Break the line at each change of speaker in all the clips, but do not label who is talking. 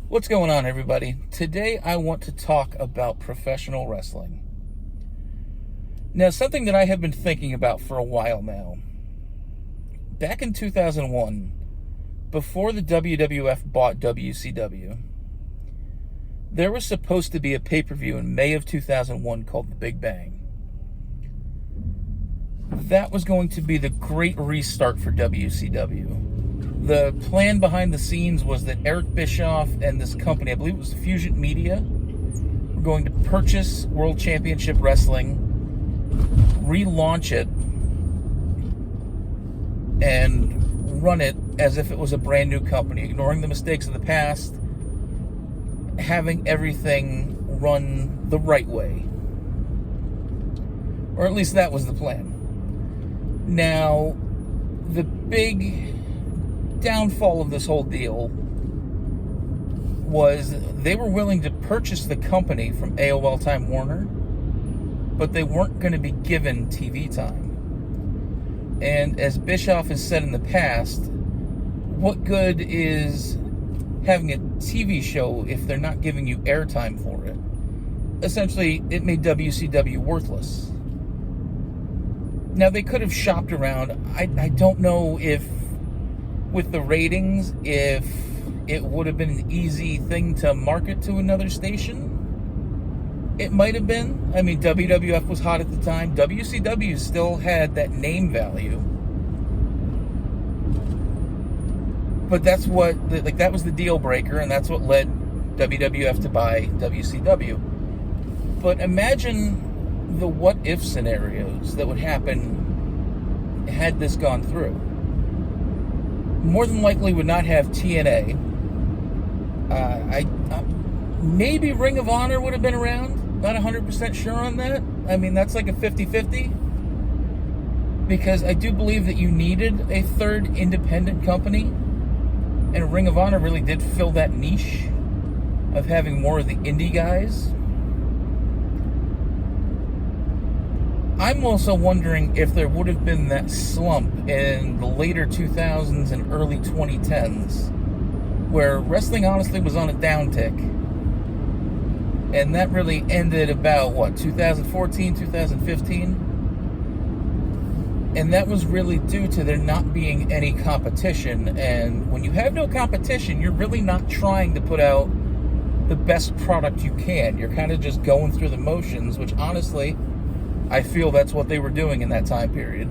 What's going on, everybody? Today I want to talk about professional wrestling. Now, something that I have been thinking about for a while now. Back in 2001, before the WWF bought WCW, there was supposed to be a pay-per-view in May of 2001 called The Big Bang. That was going to be the great restart for WCW. The plan behind the scenes was that Eric Bischoff and this company, I believe it was Fusion Media, were going to purchase World Championship Wrestling, relaunch it, and run it as if it was a brand new company, ignoring the mistakes of the past, having everything run the right way. Or at least that was the plan. Now, the big downfall of this whole deal was they were willing to purchase the company from AOL Time Warner, but they weren't going to be given TV time. And as Bischoff has said in the past, what good is having a TV show if they're not giving you airtime for it? Essentially, it made WCW worthless. Now, they could have shopped around. I don't know if, with the ratings, if it would have been an easy thing to market to another station. It might have been. I mean, WWF was hot at the time. WCW still had that name value. But that's what, that was the deal breaker, and that's what led WWF to buy WCW. But imagine the what-if scenarios that would happen had this gone through. More than likely would not have TNA. Maybe Ring of Honor would have been around. Not 100% sure on that. I mean, that's like a 50-50. Because I do believe that you needed a third independent company. And Ring of Honor really did fill that niche of having more of the indie guys. I'm also wondering if there would have been that slump in the later 2000s and early 2010s where wrestling honestly was on a downtick. And that really ended about, 2014, 2015? And that was really due to there not being any competition. And when you have no competition, you're really not trying to put out the best product you can. You're kind of just going through the motions, which honestly, I feel that's what they were doing in that time period.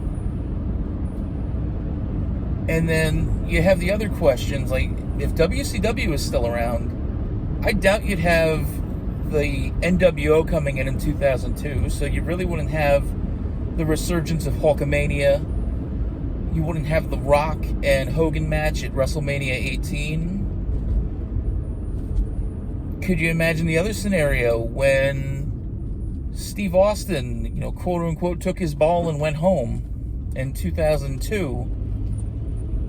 And then you have the other questions, like if WCW is still around, I doubt you'd have the NWO coming in 2002, so you really wouldn't have the resurgence of Hulkamania. You wouldn't have the Rock and Hogan match at WrestleMania 18. Could you imagine the other scenario when Steve Austin, quote unquote, took his ball and went home in 2002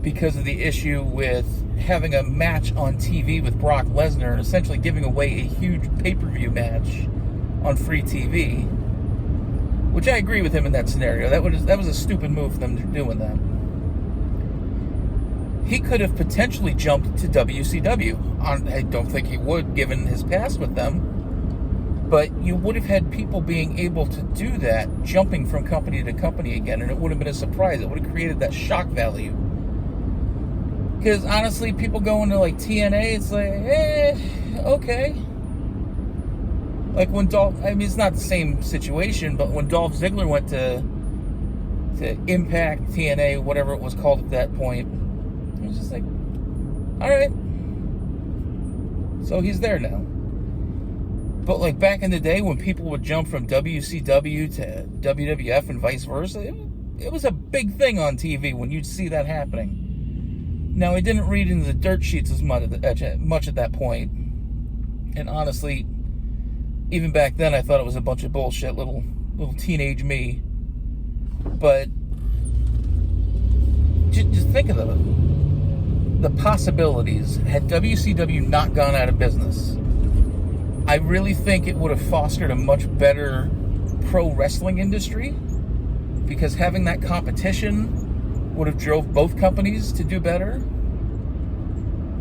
because of the issue with having a match on TV with Brock Lesnar and essentially giving away a huge pay-per-view match on free TV, which I agree with him in that scenario. That was a stupid move for them to doing that. He could have potentially jumped to WCW. I don't think he would, given his past with them. But you would have had people being able to do that, jumping from company to company again, and it would have been a surprise. It would have created that shock value. Because honestly, people going to like TNA, it's like, okay. Like when it's not the same situation, but when Dolph Ziggler went to Impact, TNA, whatever it was called at that point, it was just like, all right. So he's there now. But like back in the day when people would jump from WCW to WWF and vice versa, it was a big thing on TV when you'd see that happening. Now, I didn't read into the dirt sheets as much at that point. And honestly, even back then I thought it was a bunch of bullshit, little teenage me. But just think of the possibilities had WCW not gone out of business. I really think it would have fostered a much better pro wrestling industry, because having that competition would have drove both companies to do better.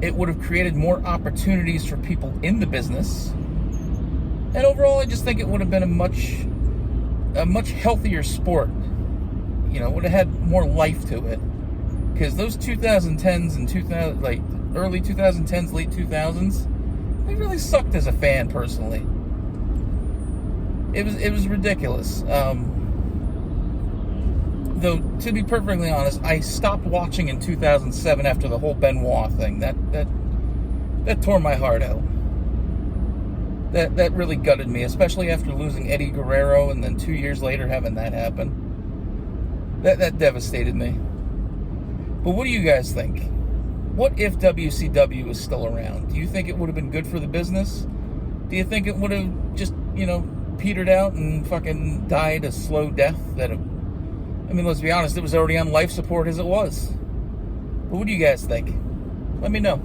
It would have created more opportunities for people in the business. And overall, I just think it would have been a much healthier sport. You know, would have had more life to it. Because those 2010s and early 2010s, late 2000s, they really sucked as a fan, personally. It was ridiculous. Though, to be perfectly honest, I stopped watching in 2007 after the whole Benoit thing. That tore my heart out. That really gutted me, especially after losing Eddie Guerrero and then 2 years later having that happen. That devastated me. But what do you guys think? What if WCW was still around? Do you think it would have been good for the business? Do you think it would have just, petered out and fucking died a slow death? I mean, let's be honest, it was already on life support as it was. But what do you guys think? Let me know.